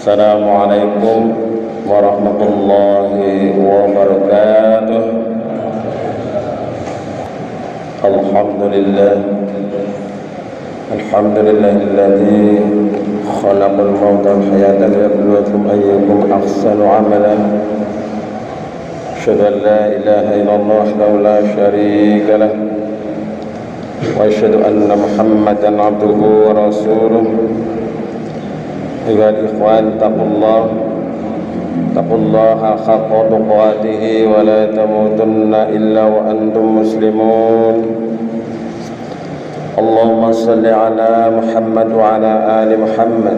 Assalamualaikum warahmatullahi wabarakatuh. Alhamdulillah, alhamdulillahilladzi khalaqal mauta wal hayata liyabluwakum ayyukum ahsanu amala. Asyhadu an la ilaha illallah wahdahu la syarika lah wa asyhadu anna Muhammadan abduhu wa rasuluh. Ayyuhal ikhwan, taqullaha haqqa tuqatih wa la tamutunna illa wa antum muslimun. Allahumma salli ala Muhammad wa ala ali Muhammad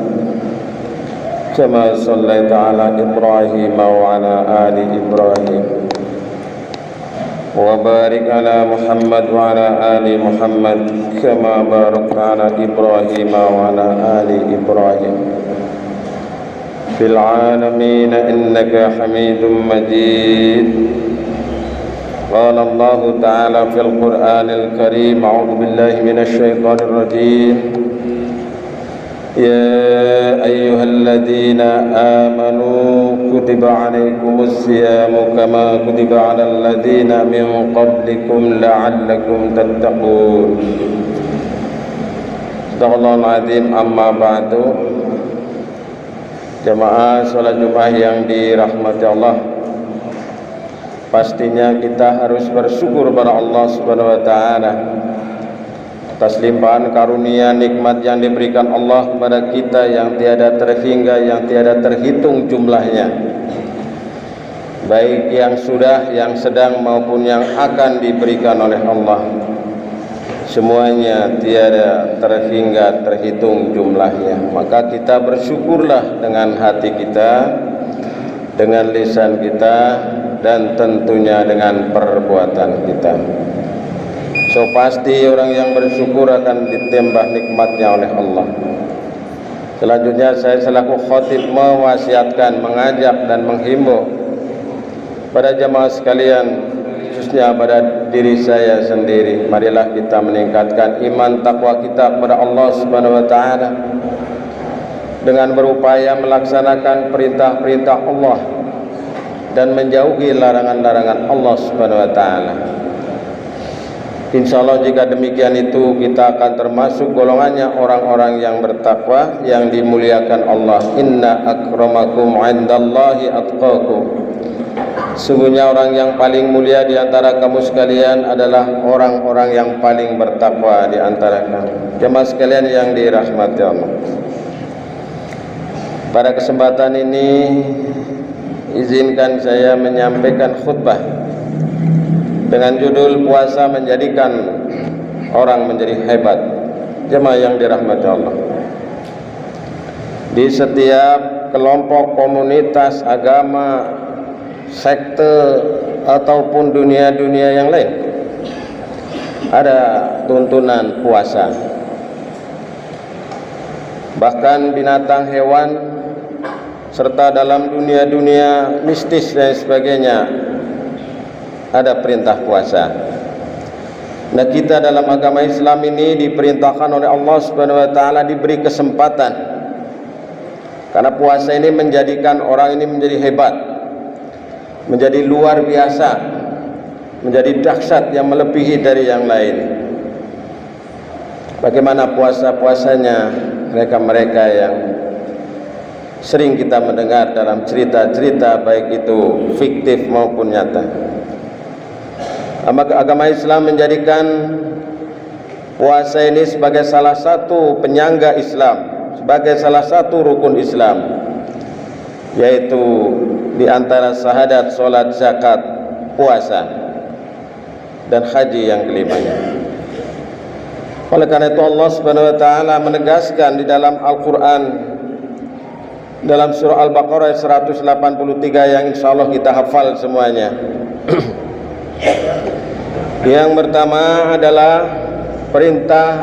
kama sallaita ala Ibrahim wa ala ali Ibrahim, wa barik ala Muhammad wa ala ali Muhammad kama barakta ala Ibrahim wa ala ali Ibrahim fil alamin innaka Hamidum Majid. Qala Allah Ta'ala fil Qur'anil Karim, a'udzu billahi minasy syaithanir rajim. Ya ayyuhalladzina amanu kutiba 'alaikumus siyamu kama kutiba 'alal ladzina min qablikum la'allakum tattaqun. Shadaqallahul 'azim. Amma ba'du. Jamaah salat Jumat yang dirahmati Allah, pastinya kita harus bersyukur pada Allah Subhanahu wa taala atas limpahan karunia nikmat yang diberikan Allah kepada kita yang tiada terhingga, yang tiada terhitung jumlahnya, baik yang sudah, yang sedang maupun yang akan diberikan oleh Allah. Semuanya tiada terhingga, terhitung jumlahnya. Maka kita bersyukurlah dengan hati kita, dengan lisan kita, dan tentunya dengan perbuatan kita. So pasti orang yang bersyukur akan ditambah nikmatnya oleh Allah. Selanjutnya saya selaku khatib mewasiatkan, mengajak dan menghimbau pada jamaah sekalian, khususnya pada diri saya sendiri, marilah kita meningkatkan iman takwa kita kepada Allah Subhanahu wa taala dengan berupaya melaksanakan perintah-perintah Allah dan menjauhi larangan-larangan Allah Subhanahu wa taala. Insyaallah jika demikian itu kita akan termasuk golongannya orang-orang yang bertakwa, yang dimuliakan Allah. Inna akramakum 'indallahi atqakum. Sungguhnya orang yang paling mulia di antara kamu sekalian adalah orang-orang yang paling bertakwa di antara kamu. Jemaah sekalian yang dirahmati Allah, pada kesempatan ini izinkan saya menyampaikan khutbah dengan judul puasa menjadikan orang menjadi hebat. Jemaah yang dirahmati Allah, di setiap kelompok, komunitas, agama, sekte ataupun dunia-dunia yang lain ada tuntunan puasa. Bahkan binatang, hewan, serta dalam dunia-dunia mistis dan sebagainya ada perintah puasa. Nah, kita dalam agama Islam ini diperintahkan oleh Allah Subhanahu wa taala, diberi kesempatan, karena puasa ini menjadikan orang ini menjadi hebat, menjadi luar biasa, menjadi dahsyat yang melebihi dari yang lain. Bagaimana puasa-puasanya mereka-mereka yang sering kita mendengar dalam cerita-cerita, baik itu fiktif maupun nyata. Agama Islam menjadikan puasa ini sebagai salah satu penyangga Islam, sebagai salah satu rukun Islam, yaitu di antara syahadat, salat, zakat, puasa, dan haji yang kelimanya. Oleh karena itu Allah Subhanahu wa taala menegaskan di dalam Al-Qur'an, dalam surah Al-Baqarah 183 yang insyaallah kita hafal semuanya. Yang pertama adalah perintah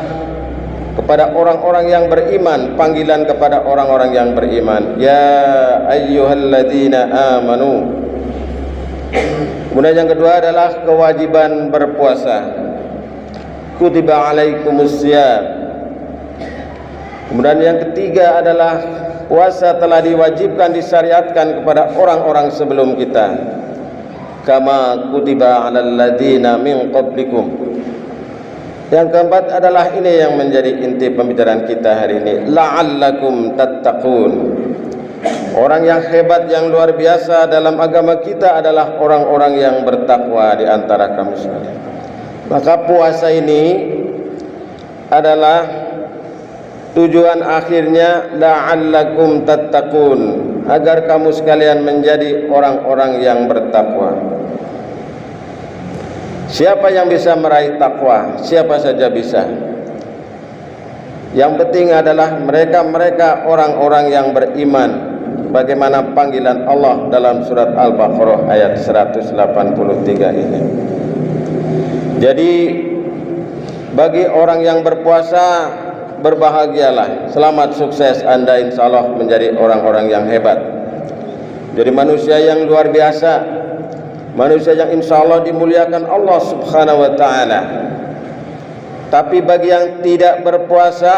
kepada orang-orang yang beriman, panggilan kepada orang-orang yang beriman. Ya ayyuhalladzina amanu. Kemudian yang kedua adalah kewajiban berpuasa. Kutiba alaikumus syiyam. Kemudian yang ketiga adalah puasa telah diwajibkan, disyariatkan kepada orang-orang sebelum kita. Kama kutiba 'alal ladzina min qablikum. Yang keempat adalah ini yang menjadi inti pembicaraan kita hari ini, la'allakum tattaqun. Orang yang hebat, yang luar biasa dalam agama kita adalah orang-orang yang bertakwa di antara kamu sekalian. Maka puasa ini adalah tujuan akhirnya la'allakum tattaqun, agar kamu sekalian menjadi orang-orang yang bertakwa. Siapa yang bisa meraih takwa? Siapa saja bisa. Yang penting adalah mereka-mereka orang-orang yang beriman, bagaimana panggilan Allah dalam surat Al-Baqarah ayat 183 ini. Jadi bagi orang yang berpuasa, berbahagialah, selamat sukses Anda, insya Allah menjadi orang-orang yang hebat, jadi manusia yang luar biasa, manusia yang insya Allah dimuliakan Allah subhanahu wa ta'ala. Tapi bagi yang tidak berpuasa,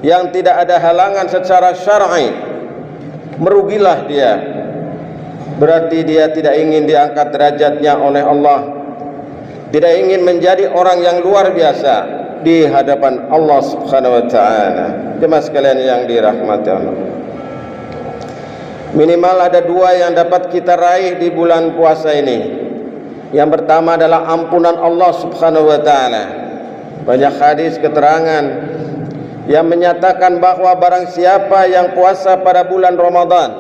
yang tidak ada halangan secara syar'i, merugilah dia. Berarti dia tidak ingin diangkat derajatnya oleh Allah, tidak ingin menjadi orang yang luar biasa di hadapan Allah subhanahu wa ta'ala. Jemaah sekalian yang dirahmati Allah, minimal ada dua yang dapat kita raih di bulan puasa ini. Yang pertama adalah ampunan Allah subhanahu wa ta'ala. Banyak hadis keterangan yang menyatakan bahwa barang siapa yang puasa pada bulan Ramadan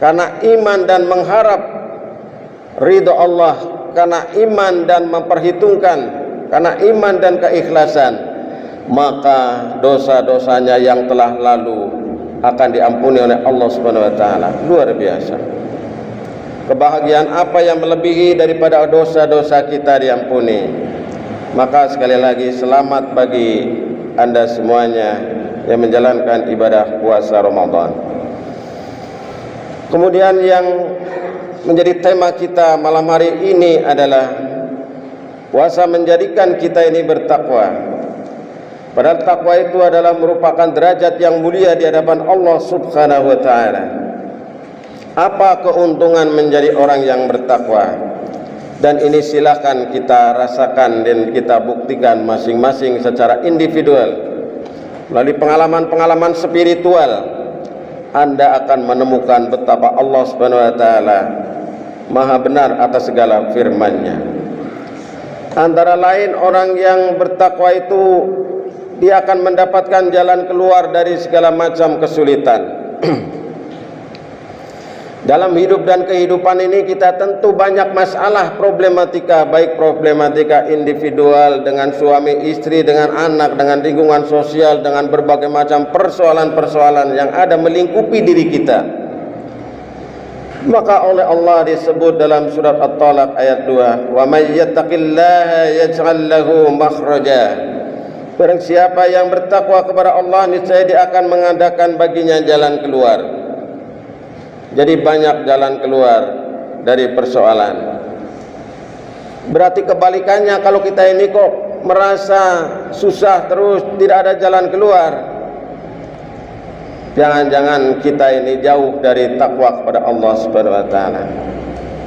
karena iman dan mengharap ridha Allah, karena iman dan memperhitungkan, karena iman dan keikhlasan, maka dosa-dosanya yang telah lalu akan diampuni oleh Allah subhanahu wa ta'ala. Luar biasa. Kebahagiaan apa yang melebihi daripada dosa-dosa kita diampuni? Maka sekali lagi selamat bagi Anda semuanya yang menjalankan ibadah puasa Ramadan. Kemudian yang menjadi tema kita malam hari ini adalah puasa menjadikan kita ini bertakwa. Padahal takwa itu adalah merupakan derajat yang mulia di hadapan Allah subhanahu wa ta'ala. Apa keuntungan menjadi orang yang bertakwa? Dan ini silakan kita rasakan dan kita buktikan masing-masing secara individual. Melalui pengalaman-pengalaman spiritual, Anda akan menemukan betapa Allah subhanahu wa ta'ala maha benar atas segala firman-Nya. Antara lain, orang yang bertakwa itu dia akan mendapatkan jalan keluar dari segala macam kesulitan. Dalam hidup dan kehidupan ini kita tentu banyak masalah, problematika, baik problematika individual dengan suami istri, dengan anak, dengan lingkungan sosial, dengan berbagai macam persoalan-persoalan yang ada melingkupi diri kita. Maka oleh Allah disebut dalam surat At-Talaq ayat 2, "Wa may yattaqillaha yaj'al lahu makhraja." Barang siapa yang bertakwa kepada Allah, niscaya dia akan mengadakan baginya jalan keluar. Jadi banyak jalan keluar dari persoalan. Berarti kebalikannya, kalau kita ini kok merasa susah terus, tidak ada jalan keluar, jangan-jangan kita ini jauh dari takwa kepada Allah subhanahu wa ta'ala.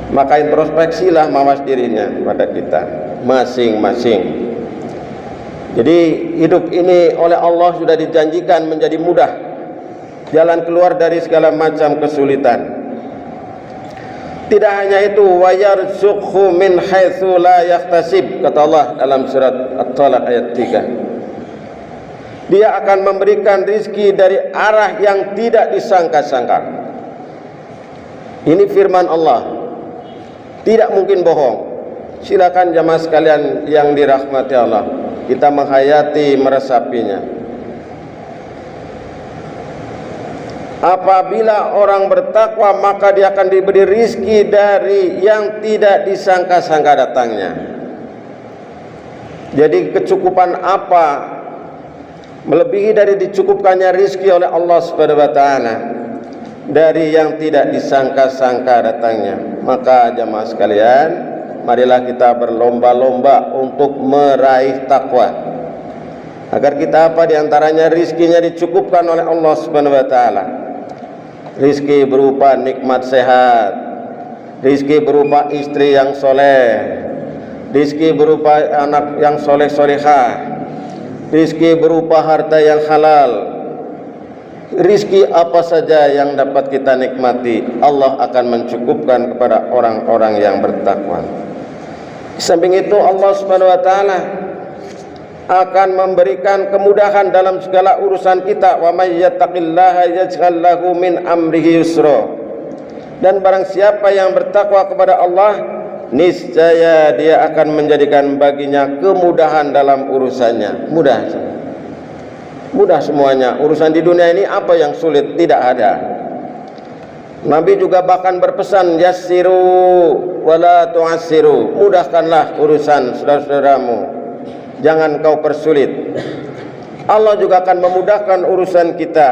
Maka introspeksilah, mawas dirinya pada kita masing-masing. Jadi hidup ini oleh Allah sudah dijanjikan menjadi mudah, jalan keluar dari segala macam kesulitan. Tidak hanya itu, wa yarzuqhu min haitsu la yahtasib, kata Allah dalam surat At-Talaq ayat 3. Dia akan memberikan rizki dari arah yang tidak disangka-sangka. Ini firman Allah, tidak mungkin bohong. Silakan jamaah sekalian yang dirahmati Allah, kita menghayati, meresapinya. Apabila orang bertakwa, maka dia akan diberi rizki dari yang tidak disangka-sangka datangnya. Jadi kecukupan apa melebihi dari dicukupkannya rizki oleh Allah subhanahu wa ta'ala dari yang tidak disangka-sangka datangnya. Maka jamaah sekalian, marilah kita berlomba-lomba untuk meraih takwa. agar kita apa diantaranya rizkinya dicukupkan oleh Allah Subhanahu wa taala. Rizki berupa nikmat sehat, rizki berupa istri yang soleh, rizki berupa anak yang soleh solehah, rizki berupa harta yang halal, rizki apa saja yang dapat kita nikmati, Allah akan mencukupkan kepada orang-orang yang bertakwa. Di samping itu Allah Subhanahu wa taala akan memberikan kemudahan dalam segala urusan kita. Wa may yattaqillaha yaj'al lahu min amrihi yusra. Dan barang siapa yang bertakwa kepada Allah, niscaya dia akan menjadikan baginya kemudahan dalam urusannya. Mudah semuanya. Urusan di dunia ini apa yang sulit? Tidak ada. Nabi juga bahkan berpesan, yassiru wala tu'assiru. Mudahkanlah urusan saudara-saudaramu, jangan kau persulit. Allah juga akan memudahkan urusan kita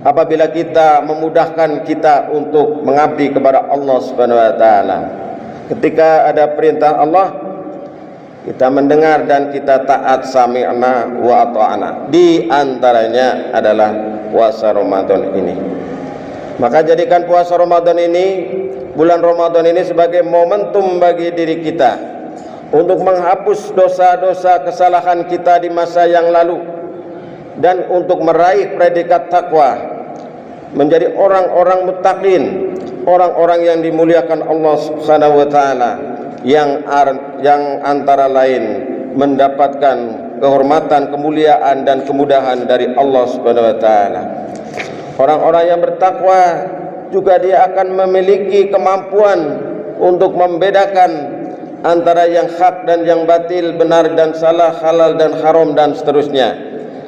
apabila kita memudahkan kita untuk mengabdi kepada Allah Subhanahu wa taala. Ketika ada perintah Allah, kita mendengar dan kita taat, sami'na wa ata'na. Di antaranya adalah puasa Ramadan ini. Maka jadikan puasa Ramadan ini, bulan Ramadan ini sebagai momentum bagi diri kita untuk menghapus dosa-dosa kesalahan kita di masa yang lalu, dan untuk meraih predikat takwa, menjadi orang-orang muttaqin, orang-orang yang dimuliakan Allah Subhanahu wa taala, yang antara lain mendapatkan kehormatan, kemuliaan dan kemudahan dari Allah Subhanahu wa taala. Orang-orang yang bertakwa juga dia akan memiliki kemampuan untuk membedakan antara yang hak dan yang batil, benar dan salah, halal dan haram dan seterusnya,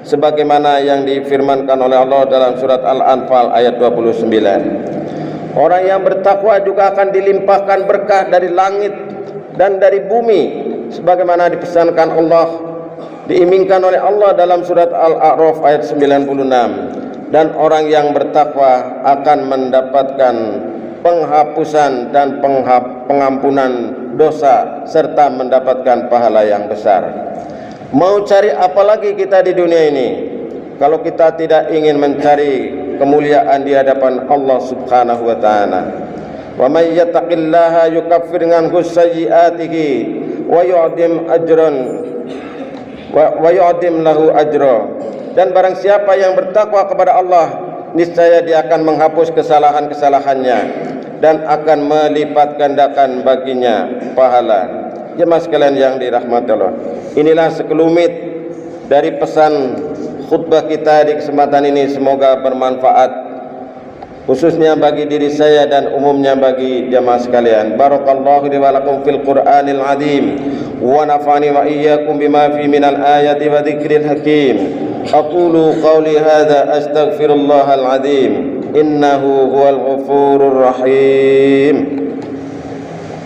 sebagaimana yang difirmankan oleh Allah dalam surat Al-Anfal ayat 29. Orang yang bertakwa juga akan dilimpahkan berkah dari langit dan dari bumi, sebagaimana dipesankan Allah, diimingkan oleh Allah dalam surat Al-A'raf ayat 96. Dan orang yang bertakwa akan mendapatkan penghapusan dan pengampunan dosa serta mendapatkan pahala yang besar. Mau cari apa lagi kita di dunia ini kalau kita tidak ingin mencari kemuliaan di hadapan Allah Subhanahu wa taala? Wa may yattaqillaha yukaffir anhu sayyi'atihi wa yu'dim lahu ajra. Dan barang siapa yang bertakwa kepada Allah, niscaya dia akan menghapus kesalahan-kesalahannya dan akan melipat gandakan baginya pahala. Jemaah sekalian yang dirahmati Allah, inilah sekelumit dari pesan khutbah kita di kesempatan ini. Semoga bermanfaat, khususnya bagi diri saya dan umumnya bagi jemaah sekalian. Barakallahu li wa lakum fil Qur'anil azim wa nafa'ani wa iyyakum bima fi minal ayati wa dzikril hakim. Aqulu qawli hadza astaghfirullahal azim innahu huwal ghafurur rahim.